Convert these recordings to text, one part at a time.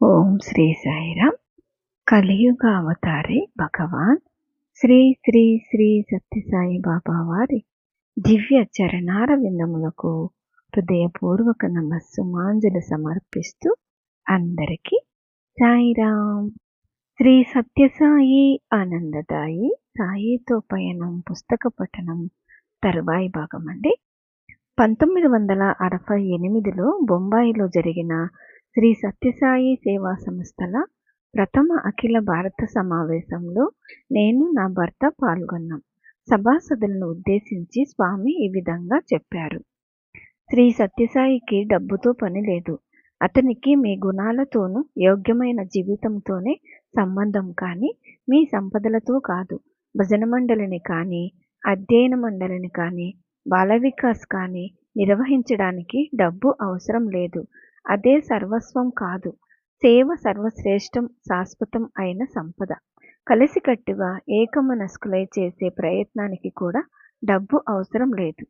ఓం శ్రీ సాయిరామ్. కలియుగ అవతారి భగవాన్ శ్రీ శ్రీ శ్రీ సత్యసాయి బాబా వారి దివ్య చరణార విందములకు హృదయపూర్వక నమస్సుమాంజలు సమర్పిస్తూ అందరికీ సాయిరామ్. శ్రీ సత్యసాయి ఆనందదాయి సాయితో పయనం పుస్తక పఠనం తరువాయి భాగం అండి. 1968లో బొంబాయిలో జరిగిన శ్రీ సత్యసాయి సేవా సంస్థల ప్రథమ అఖిల భారత సమావేశంలో నేను నా భర్త పాల్గొన్నాం. సభాసదులను ఉద్దేశించి స్వామి ఈ విధంగా చెప్పారు. శ్రీ సత్యసాయికి డబ్బుతో పని లేదు. అతనికి మీ గుణాలతోనూ యోగ్యమైన జీవితంతోనే సంబంధం, కానీ మీ సంపదలతో కాదు. భజన మండలిని కానీ, అధ్యయన మండలిని కానీ, బాల వికాస్ కానీ నిర్వహించడానికి డబ్బు అవసరం లేదు. అదే సర్వస్వం కాదు. సేవ సర్వశ్రేష్టం, శాశ్వతం అయిన సంపద. కలిసికట్టుగా ఏకమనస్కులై చేసే ప్రయత్నానికి కూడా డబ్బు అవసరం లేదు.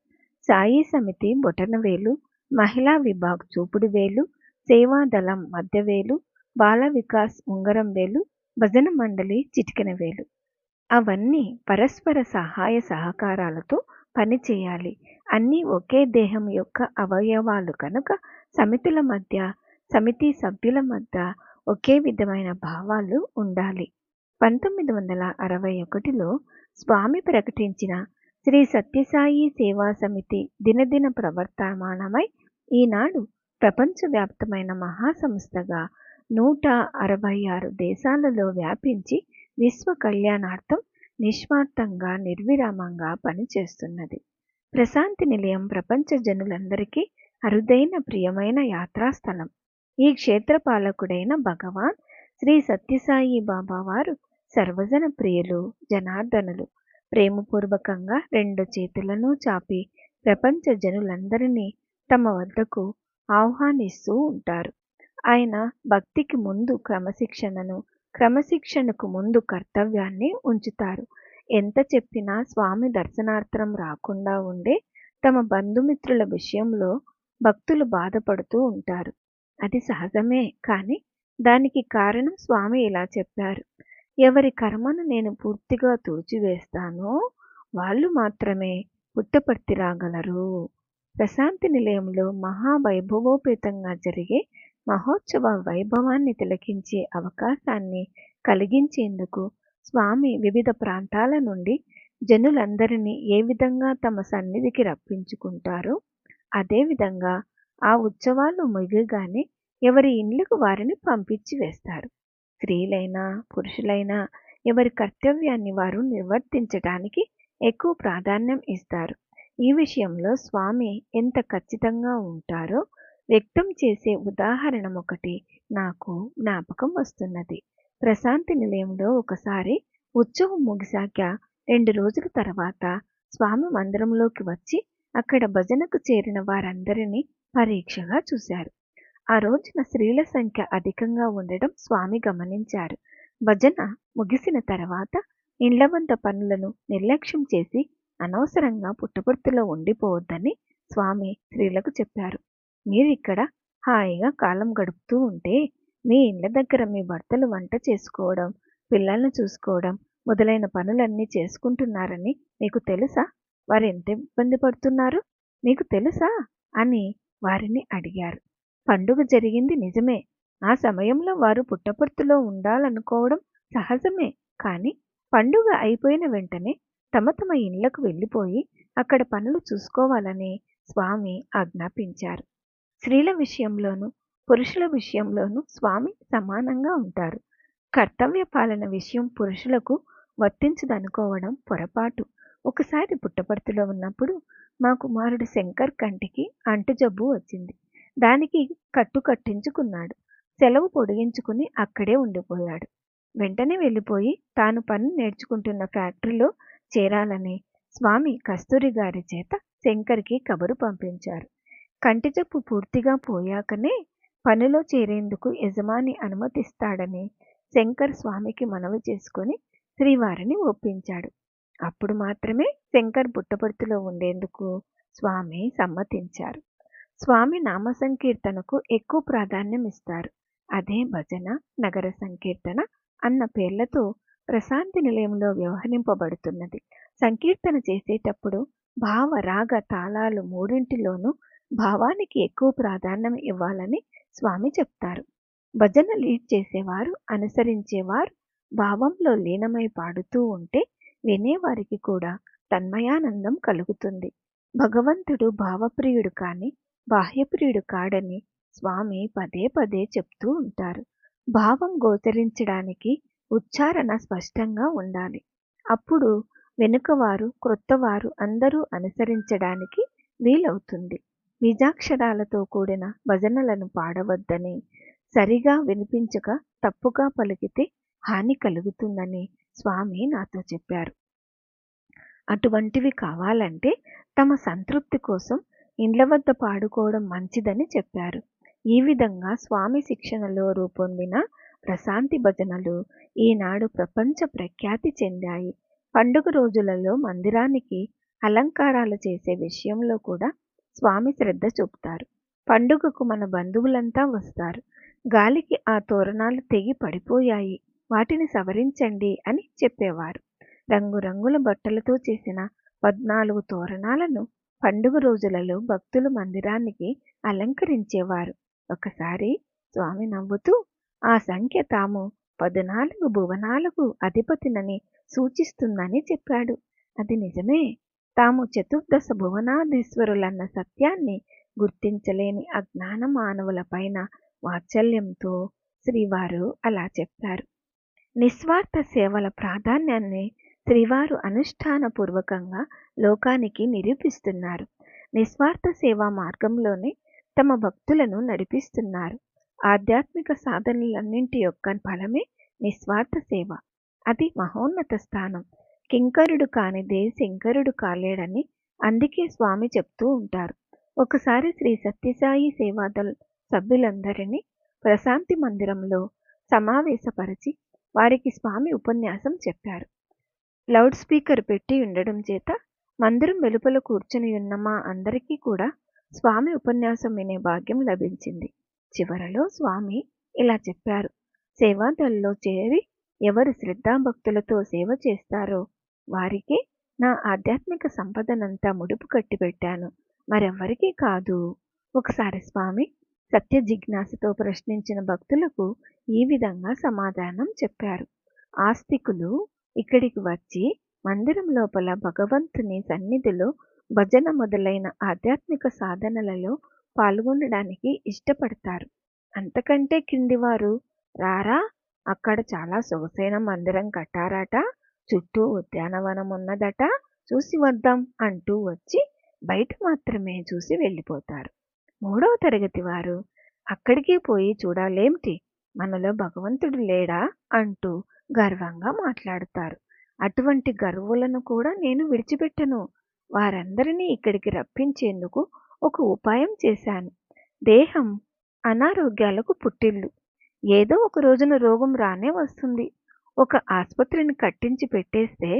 సాయి సమితి బొటనవేలు, మహిళా విభాగ్ చూపుడు వేలు, సేవాదళం మధ్యవేలు, బాల వికాస్ ఉంగరం వేలు, భజన మండలి చిటికెన వేలు. అవన్నీ పరస్పర సహాయ సహకారాలతో పని చేయాలి. అన్నీ ఒకే దేహం యొక్క అవయవాలు కనుక సమితుల మధ్య, సమితి సభ్యుల మధ్య ఒకే విధమైన భావాలు ఉండాలి. 1961లో స్వామి ప్రకటించిన శ్రీ సత్యసాయి సేవా సమితి దినదిన ప్రవర్తమానమై ఈనాడు ప్రపంచవ్యాప్తమైన మహాసంస్థగా 166 దేశాలలో వ్యాపించి విశ్వ కళ్యాణార్థం నిస్వార్థంగా నిర్విరామంగా పనిచేస్తున్నది. ప్రశాంతి నిలయం ప్రపంచ జనులందరికీ అరుదైన ప్రియమైన యాత్రాస్థలం. ఈ క్షేత్రపాలకుడైన భగవాన్ శ్రీ సత్యసాయి బాబా వారు సర్వజన ప్రియులు, జనార్దనులు. ప్రేమపూర్వకంగా 2 చేతులను చాపి ప్రపంచ జనులందరినీ తమ వద్దకు ఆహ్వానిస్తూ ఉంటారు. ఆయన భక్తికి ముందు క్రమశిక్షణను, క్రమశిక్షణకు ముందు కర్తవ్యాన్ని ఉంచుతారు. ఎంత చెప్పినా స్వామి దర్శనార్థం రాకుండా ఉండే తమ బంధుమిత్రుల విషయంలో భక్తులు బాధపడుతూ ఉంటారు. అది సహజమే, కానీ దానికి కారణం స్వామి ఇలా చెప్పారు. ఎవరి కర్మను నేను పూర్తిగా తుడిచివేస్తానో వాళ్ళు మాత్రమే పుట్టపర్తి రాగలరు. ప్రశాంతి నిలయంలో మహావైభవోపేతంగా జరిగే మహోత్సవ వైభవాన్ని తిలకించే అవకాశాన్ని కలిగించేందుకు స్వామి వివిధ ప్రాంతాల నుండి జనులందరినీ ఏ విధంగా తమ సన్నిధికి రప్పించుకుంటారో అదేవిధంగా ఆ ఉత్సవాలు ముగియగానే ఎవరి ఇండ్లకు వారిని పంపించి వేస్తారు. స్త్రీలైనా పురుషులైనా ఎవరి కర్తవ్యాన్ని వారు నిర్వర్తించడానికి ఎక్కువ ప్రాధాన్యం ఇస్తారు. ఈ విషయంలో స్వామి ఎంత ఖచ్చితంగా ఉంటారో వ్యక్తం చేసే ఉదాహరణ ఒకటి నాకు జ్ఞాపకం వస్తున్నది. ప్రశాంతి నిలయంలో ఒకసారి ఉత్సవం ముగిశాక 2 రోజుల తర్వాత స్వామి మందిరంలోకి వచ్చి అక్కడ భజనకు చేరిన వారందరినీ పరీక్షగా చూశారు. ఆ రోజున స్త్రీల సంఖ్య అధికంగా ఉండడం స్వామి గమనించారు. భజన ముగిసిన తర్వాత ఇండ్ల వద్ద పనులను నిర్లక్ష్యం చేసి అనవసరంగా పుట్టపర్తిలో ఉండిపోవద్దని స్వామి స్త్రీలకు చెప్పారు. మీరిక్కడ హాయిగా కాలం గడుపుతూ ఉంటే మీ ఇండ్ల దగ్గర మీ భర్తలు వంట చేసుకోవడం, పిల్లలను చూసుకోవడం మొదలైన పనులన్నీ చేసుకుంటున్నారని మీకు తెలుసా? వారు ఎంత ఇబ్బంది పడుతున్నారు మీకు తెలుసా అని వారిని అడిగారు. పండుగ జరిగింది నిజమే. ఆ సమయంలో వారు పుట్టపర్తిలో ఉండాలనుకోవడం సహజమే. కానీ పండుగ అయిపోయిన వెంటనే తమ తమ ఇళ్లకు వెళ్ళిపోయి అక్కడ పనులు చూసుకోవాలని స్వామి ఆజ్ఞాపించారు. స్త్రీల విషయంలోనూ పురుషుల విషయంలోనూ స్వామి సమానంగా ఉంటారు. కర్తవ్య పాలన విషయం పురుషులకు వర్తించదనుకోవడం పొరపాటు. ఒకసారి పుట్టపర్తిలో ఉన్నప్పుడు మా కుమారుడు శంకర్ కంటికి అంటుజబ్బు వచ్చింది. దానికి కట్టించుకున్నాడు. సెలవు పొడిగించుకుని అక్కడే ఉండిపోయాడు. వెంటనే వెళ్ళిపోయి తాను పని నేర్చుకుంటున్న ఫ్యాక్టరీలో చేరాలని స్వామి కస్తూరి గారి చేత శంకర్కి కబురు పంపించారు. కంటి జబ్బు పూర్తిగా పోయాకనే పనిలో చేరేందుకు యజమాని అనుమతిస్తాడని శంకర్ స్వామికి మనవి చేసుకుని శ్రీవారిని ఒప్పించాడు. అప్పుడు మాత్రమే శంకర్ పుట్టపర్తిలో ఉండేందుకు స్వామి సమ్మతించారు. స్వామి నామ సంకీర్తనకు ఎక్కువ ప్రాధాన్యం ఇస్తారు. అదే భజన, నగర సంకీర్తన అన్న పేర్లతో ప్రశాంతి నిలయంలో వ్యవహరింపబడుతున్నది. సంకీర్తన చేసేటప్పుడు భావ, రాగ, తాళాలు మూడింటిలోనూ భావానికి ఎక్కువ ప్రాధాన్యం ఇవ్వాలని స్వామి చెప్తారు. భజన లీడ్ చేసేవారు, అనుసరించేవారు భావంలో లీనమై పాడుతూ ఉంటే వినేవారికి కూడా తన్మయానందం కలుగుతుంది. భగవంతుడు భావప్రియుడు కాని బాహ్యప్రియుడు కాడని స్వామి పదే పదే చెప్తూ ఉంటారు. భావం గోచరించడానికి ఉచ్చారణ స్పష్టంగా ఉండాలి. అప్పుడు వెనుకవారు, క్రొత్తవారు అందరూ అనుసరించడానికి వీలవుతుంది. బీజాక్షరాలతో కూడిన భజనలను పాడవద్దని, సరిగా వినిపించక తప్పుగా పలికితే హాని కలుగుతుందని స్వామి నాతో చెప్పారు. అటువంటివి కావాలంటే తమ సంతృప్తి కోసం ఇండ్ల వద్ద పాడుకోవడం మంచిదని చెప్పారు. ఈ విధంగా స్వామి శిక్షణలో రూపొందిన ప్రశాంతి భజనలు ఈనాడు ప్రపంచ ప్రఖ్యాతి చెందాయి. పండుగ రోజులలో మందిరానికి అలంకారాలు చేసే విషయంలో కూడా స్వామి శ్రద్ధ చూపుతారు. పండుగకు మన బంధువులంతా వస్తారు. గాలికి ఆ తోరణాలు తెగి పడిపోయాయి, వాటిని సవరించండి అని చెప్పేవారు. రంగురంగుల బట్టలతో చేసిన 14 తోరణాలను పండుగ రోజులలో భక్తులు మందిరానికి అలంకరించేవారు. ఒకసారి స్వామి నవ్వుతూ, ఆ సంఖ్య తాము 14 భువనాలకు అధిపతినని సూచిస్తుందని చెప్పాడు. అది నిజమే. తాము చతుర్దశ భువనాధీశ్వరులన్న సత్యాన్ని గుర్తించలేని అజ్ఞాన మానవుల పైన వాత్సల్యంతో శ్రీవారు అలా చెప్పారు. నిస్వార్థ సేవల ప్రాధాన్యాన్ని శ్రీవారు అనుష్ఠానపూర్వకంగా లోకానికి నిరూపిస్తున్నారు. నిస్వార్థ సేవా మార్గంలోనే తమ భక్తులను నడిపిస్తున్నారు. ఆధ్యాత్మిక సాధనలన్నింటి యొక్క ఫలమే నిస్వార్థ సేవ. అది మహోన్నత స్థానం. కింకరుడు కానిదే శంకరుడు కాలేడని అందుకే స్వామి చెప్తూ ఉంటారు. ఒకసారి శ్రీ సత్యసాయి సేవాదల్ సభ్యులందరినీ ప్రశాంతి మందిరంలో సమావేశపరిచి వారికి స్వామి ఉపన్యాసం చెప్పారు. లౌడ్ స్పీకర్ పెట్టి ఉండడం చేత మందిరం వెలుపల కూర్చుని ఉన్న మా అందరికీ కూడా స్వామి ఉపన్యాసం వినే భాగ్యం లభించింది. చివరలో స్వామి ఇలా చెప్పారు. సేవాదల్లో చేరి ఎవరు శ్రద్ధాభక్తులతో సేవ చేస్తారో వారికి నా ఆధ్యాత్మిక సంపదనంతా ముడుపు కట్టి పెట్టాను, మరెవ్వరికీ కాదు. ఒకసారి స్వామి సత్య జిజ్ఞాసతో ప్రశ్నించిన భక్తులకు ఈ విధంగా సమాధానం చెప్పారు. ఆస్తికులు ఇక్కడికి వచ్చి మందిరం లోపల భగవంతుని సన్నిధిలో భజన మొదలైన ఆధ్యాత్మిక సాధనలలో పాల్గొనడానికి ఇష్టపడతారు. అంతకంటే కిందివారు రారా, అక్కడ చాలా సొగసైన మందిరం కట్టారట, చుట్టూ ఉద్యానవనం ఉన్నదట, చూసి వద్దాం అంటూ వచ్చి బయట మాత్రమే చూసి వెళ్ళిపోతారు. 3వ తరగతి వారు అక్కడికి పోయి చూడాలేమిటి, మనలో భగవంతుడు లేడా అంటూ గర్వంగా మాట్లాడుతారు. అటువంటి గర్వులను కూడా నేను విడిచిపెట్టను. వారందరినీ ఇక్కడికి రప్పించేందుకు ఒక ఉపాయం చేశాను. దేహం అనారోగ్యాలకు పుట్టిల్లు. ఏదో ఒక రోజున రోగం రానే వస్తుంది. ఒక ఆసుపత్రిని కట్టించి పెట్టేస్తే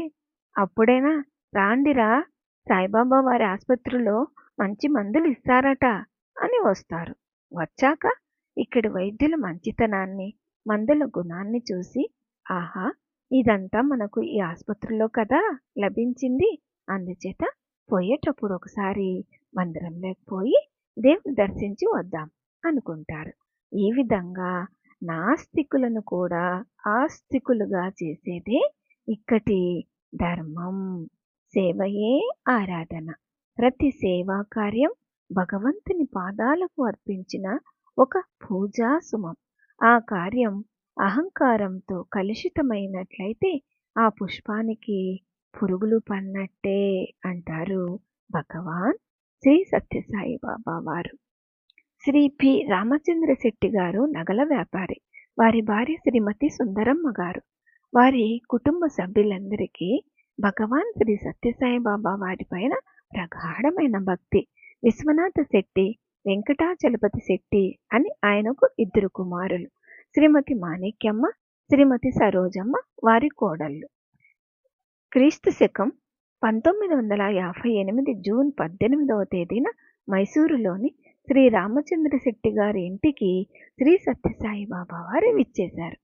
అప్పుడైనా రాండిరా, సాయిబాబా వారి ఆసుపత్రిలో మంచి మందులు ఇస్తారట అని వస్తారు. వచ్చాక ఇక్కడి వైద్యుల మంచితనాన్ని, మందుల గుణాన్ని చూసి, ఆహా, ఇదంతా మనకు ఈ ఆసుపత్రిలో కదా లభించింది, అందుచేత పోయేటప్పుడు ఒకసారి మందిరంలోకి పోయి దేవుని దర్శించి వద్దాం అనుకుంటారు. ఈ విధంగా నాస్తికులను కూడా ఆస్తికులుగా చేసేదే ఇక్కడి ధర్మం. సేవయే ఆరాధన. ప్రతి సేవా కార్యం భగవంతుని పాదాలకు అర్పించిన ఒక పూజా సుమం. ఆ కార్యం అహంకారంతో కలుషితమైనట్లయితే ఆ పుష్పానికి పురుగులు పన్నట్టే అంటారు భగవాన్ శ్రీ సత్యసాయి బాబా వారు. శ్రీ పి రామచంద్ర శెట్టి గారు నగల వ్యాపారి. వారి భార్య శ్రీమతి సుందరమ్మ గారు. వారి కుటుంబ సభ్యులందరికీ భగవాన్ శ్రీ సత్యసాయి బాబా వారి పైన ప్రగాఢమైన భక్తి. విశ్వనాథ శెట్టి, వెంకటాచలపతి శెట్టి అని ఆయనకు 2 కుమారులు. శ్రీమతి మాణిక్యమ్మ, శ్రీమతి సరోజమ్మ వారి కోడళ్ళు. క్రీస్తు శకం 1958 జూన్ 18వ తేదీన మైసూరులోని శ్రీ రామచంద్ర శెట్టి గారి ఇంటికి శ్రీ సత్యసాయి బాబా వారు విచ్చేశారు.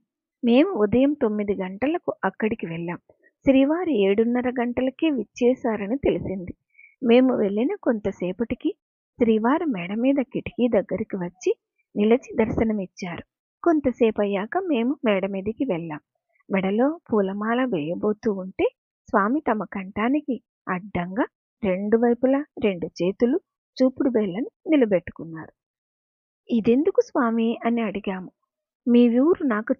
మేము ఉదయం 9 గంటలకు అక్కడికి వెళ్ళాం. శ్రీవారు 7:30 గంటలకే విచ్చేశారని తెలిసింది. మేము వెళ్ళిన కొంతసేపటికి శ్రీవారు మేడ మీద కిటికీ దగ్గరికి వచ్చి నిలిచి దర్శనమిచ్చారు. కొంతసేపు అయ్యాక మేము మేడ మీదికి వెళ్ళాం. మెడలో పూలమాల వేయబోతూ ఉంటే స్వామి తమ కంఠానికి అడ్డంగా 2 వైపులా 2 చేతులు చూపుడు వేళ్లను నిలబెట్టుకున్నారు. ఇదెందుకు స్వామి అని అడిగాము. మీ ఊరు నాకు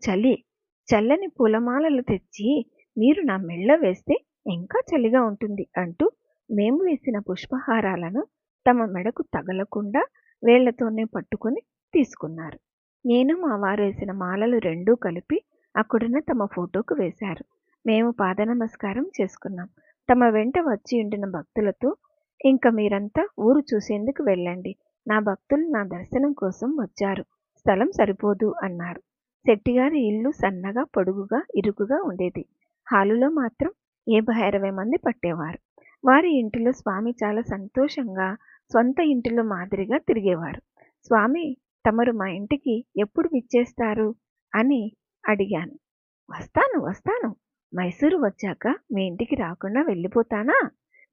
చల్లని పూలమాలలు తెచ్చి మీరు నా మెళ్ళ వేస్తే ఇంకా చలిగా ఉంటుంది అంటూ మేము వేసిన పుష్పహారాలను తమ మెడకు తగలకుండా వేళ్లతోనే పట్టుకొని తీసుకున్నారు. నేను మా వారు వేసిన మాలలు 2 కలిపి అక్కడున్న తమ ఫోటోకు వేశారు. మేము పాద నమస్కారం చేసుకున్నాం. తమ వెంట వచ్చి ఉండిన భక్తులతో, ఇంక మీరంతా ఊరు చూసేందుకు వెళ్ళండి, నా భక్తులు నా దర్శనం కోసం వచ్చారు, స్థలం సరిపోదు అన్నారు. శెట్టిగారి ఇల్లు సన్నగా పొడుగుగా ఇరుకుగా ఉండేది. హాలులో మాత్రం 20 మంది పట్టేవారు. వారి ఇంటిలో స్వామి చాలా సంతోషంగా స్వంత ఇంటిలో మాదిరిగా తిరిగేవారు. స్వామి తమరు మా ఇంటికి ఎప్పుడు విచ్చేస్తారు అని అడిగాను. వస్తాను, మైసూరు వచ్చాక మీ ఇంటికి రాకుండా వెళ్ళిపోతానా?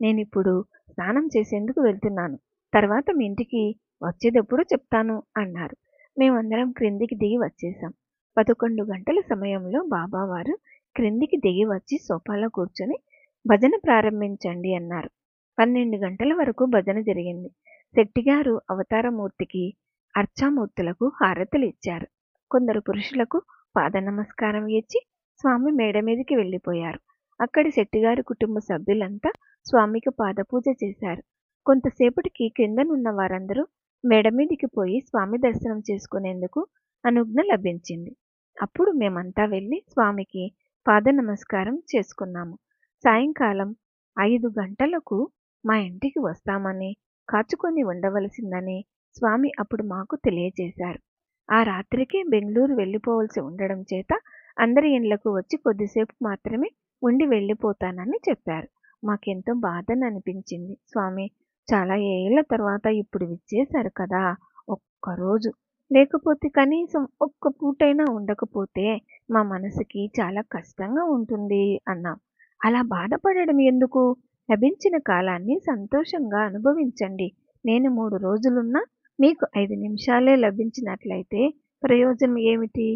నేనిప్పుడు స్నానం చేసేందుకు వెళ్తున్నాను, తర్వాత మీ ఇంటికి వచ్చేటప్పుడు చెప్తాను అన్నారు. మేమందరం క్రిందికి దిగి వచ్చేసాం. 11 గంటల సమయంలో బాబావారు క్రిందికి దిగి వచ్చి సోఫాలో కూర్చొని భజన ప్రారంభించండి అన్నారు. 12 గంటల వరకు భజన జరిగింది. శెట్టిగారు అవతారమూర్తికి, అర్చామూర్తులకు హారతులు ఇచ్చారు. కొందరు పురుషులకు పాద నమస్కారం ఇచ్చి స్వామి మేడ మీదకి వెళ్ళిపోయారు. అక్కడి శెట్టిగారి కుటుంబ సభ్యులంతా స్వామికి పాదపూజ చేశారు. కొంతసేపటికి కిందనున్న వారందరూ మేడ మీదికి పోయి స్వామి దర్శనం చేసుకునేందుకు అనుజ్ఞ లభించింది. అప్పుడు మేమంతా వెళ్ళి స్వామికి పాద నమస్కారం చేసుకున్నాము. సాయంకాలం 5 గంటలకు మా ఇంటికి వస్తామని, కాచుకొని ఉండవలసిందని స్వామి అప్పుడు మాకు తెలియజేశారు. ఆ రాత్రికే బెంగళూరు వెళ్ళిపోవలసి ఉండడం చేత అందరి ఇండ్లకు వచ్చి కొద్దిసేపు మాత్రమే ఉండి వెళ్ళిపోతానని చెప్పారు. మాకెంతో బాధని అనిపించింది. స్వామి చాలా ఏళ్ల తర్వాత ఇప్పుడు విచ్చేశారు కదా, ఒక్కరోజు లేకపోతే కనీసం ఒక్క పూటైనా ఉండకపోతే మా మనసుకి చాలా కష్టంగా ఉంటుంది అన్నాం. అలా బాధపడడం ఎందుకు? లభించిన కాలాన్ని సంతోషంగా అనుభవించండి. నేను 3 రోజులున్నా మీకు 5 నిమిషాలే లభించినట్లయితే ప్రయోజనం ఏమిటి?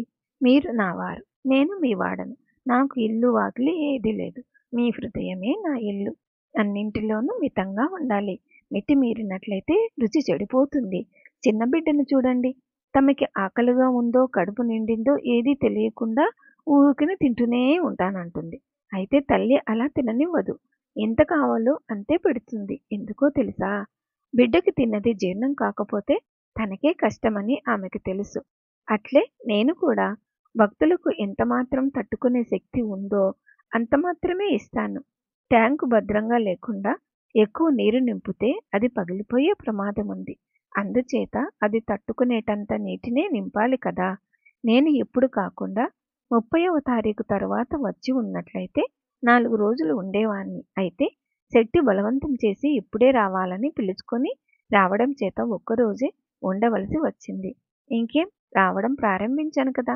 మీరు నావారు, నేను మీ వాడను. నాకు ఇల్లు వాకిలి ఏదీ లేదు. మీ హృదయమే నా ఇల్లు. అన్నింటిలోనూ మితంగా ఉండాలి. మితిమీరినట్లయితే రుచి చెడిపోతుంది. చిన్న బిడ్డను చూడండి, తమకి ఆకలిగా ఉందో కడుపు నిండిందో ఏదీ తెలియకుండా ఊరికినే తింటూనే ఉంటానంటుంది. అయితే తల్లి అలా తిననివ్వదు. ఎంత కావాలో అంతే పెడుతుంది. ఎందుకో తెలుసా? బిడ్డకి తిన్నది జీర్ణం కాకపోతే తనకే కష్టమని ఆమెకు తెలుసు. అట్లే నేను కూడా భక్తులకు ఎంతమాత్రం తట్టుకునే శక్తి ఉందో అంత మాత్రమే ఇస్తాను. ట్యాంకు భద్రంగా లేకుండా ఎక్కువ నీరు నింపితే అది పగిలిపోయే ప్రమాదం ఉంది. అందుచేత అది తట్టుకునేటంత నీటినే నింపాలి కదా. నేను ఇప్పుడు కాకుండా 30వ తారీఖు తర్వాత వచ్చి ఉన్నట్లయితే 4 రోజులు ఉండేవాణ్ణి. అయితే శెట్టి బలవంతం చేసి ఇప్పుడే రావాలని పిలుచుకొని రావడం చేత ఒక్కరోజే ఉండవలసి వచ్చింది. ఇంకేం, రావడం ప్రారంభించాను కదా,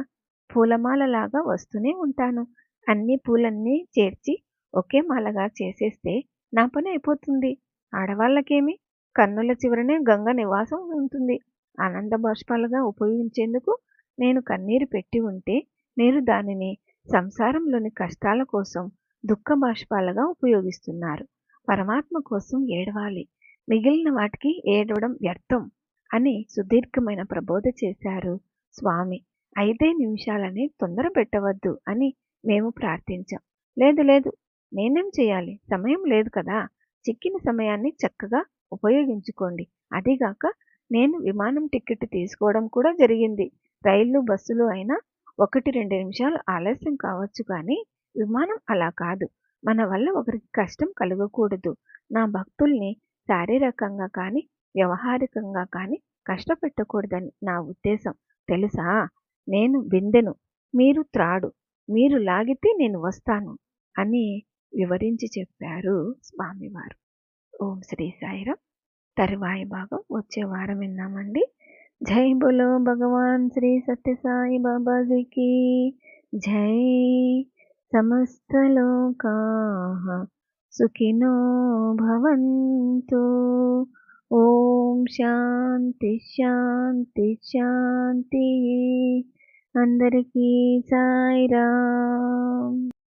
పూలమాలలాగా వస్తూనే ఉంటాను. అన్ని పూలన్నీ చేర్చి ఒకే మాలగా చేసేస్తే నా పని అయిపోతుంది. ఆడవాళ్ళకేమి, కన్నుల చివరనే గంగ నివాసం ఉంటుంది. ఆనంద బాష్పాలుగా ఉపయోగించేందుకు నేను కన్నీరు పెట్టి ఉంటే మీరు దానిని సంసారంలోని కష్టాల కోసం దుఃఖ బాష్పాలుగా ఉపయోగిస్తున్నారు. పరమాత్మ కోసం ఏడవాలి, మిగిలిన వాటికి ఏడవడం వ్యర్థం అని సుదీర్ఘమైన ప్రబోధ చేశారు స్వామి. 5 నిమిషాలని తొందర పెట్టవద్దు అని మేము ప్రార్థించాం. లేదు, నేనేం చేయాలి, సమయం లేదు కదా. చిక్కిన సమయాన్ని చక్కగా ఉపయోగించుకోండి. అదిగాక నేను విమానం టికెట్ తీసుకోవడం కూడా జరిగింది. రైళ్లు బస్సులు అయినా 1-2 నిమిషాలు ఆలస్యం కావచ్చు, కానీ విమానం అలా కాదు. మన వల్ల ఒకరికి కష్టం కలగకూడదు. నా భక్తుల్ని శారీరకంగా కానీ వ్యవహారికంగా కానీ కష్టపెట్టకూడదని నా ఉద్దేశం. తెలుసా? నేను బిందెను, మీరు త్రాడు, మీరు లాగితే నేను వస్తాను అని వివరించి చెప్పారు స్వామివారు. ఓం శ్రీ సాయిరాం. తరువాయి భాగం వచ్చే వారం విందామండి. జై బోలో భగవాన్ శ్రీ సత్యసాయి బాబాజీకి జై. సమస్త లోకాః సుఖినో భవంతు. ఓం శాంతి శాంతి శాంతి. అందరికీ సాయిరామ్.